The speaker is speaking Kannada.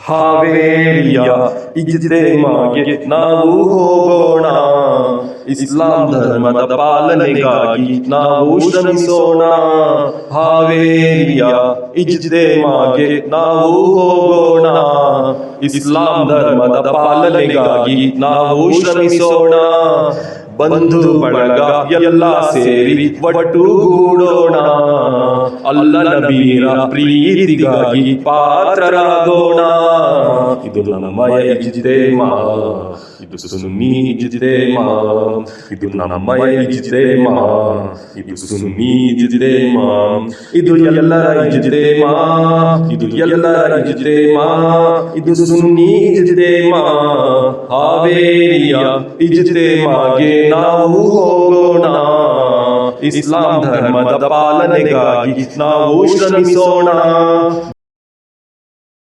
ಹಾವೇರಿಯ ಇಜ್ತೆಮಾಗೆ ನಾವು ಹೋಗೋಣ. ಇಸ್ಲಾಂ ಧರ್ಮದ ಪಾಲನೆಗಾಗಿ ನಾವು ಶ್ರಮಿಸೋಣ. ಹಾವೇರಿಯ ಇಜ್ತೆಮಾಗೆ ನಾವು ಹೋಗೋಣ. ಇಸ್ಲಾಂ ಧರ್ಮದ ಪಾಲನೆಗಾಗಿ ನಾವು ಶ್ರಮಿಸೋಣ. ಬಂಧು ಬಳಗ ಎಲ್ಲ ಸೇರಿ ಒಟ್ಟುಗೂಡೋಣ. ಅಲ್ಲ ನಬೀರ ಪ್ರೀತಿಗಾಗಿ ಪಾತ್ರರಾಗೋಣ. ಇದು ನಮ್ಮಯ ಇಜ್ತೆಮಾ, ಇದು ಸುನ್ನಿ ಇಜ್ತೆಮಾ, ಇದು ನಮ್ಮಯ ಇಜ್ತೆಮಾ, ಇದು ಸುನ್ನಿ ಇಜ್ತೆಮಾ, ಇದು ಎಲ್ಲರ ಇಜ್ತೆಮಾ, ಇದು ಎಲ್ಲರ ಇಜ್ತೆಮಾ, ಇದು ಸುನ್ನಿ ಇಜ್ತೆಮಾ. ಹಾವೇರಿಯ ಇಜ್ತೆಮಾಗೆ ನಾವು ಹೋಗೋಣ. ಇಸ್ಲಾಂ ಧರ್ಮದ ಪಾಲನೆಗಾಗಿ ನಾವು ಶ್ರಮಿಸೋಣ.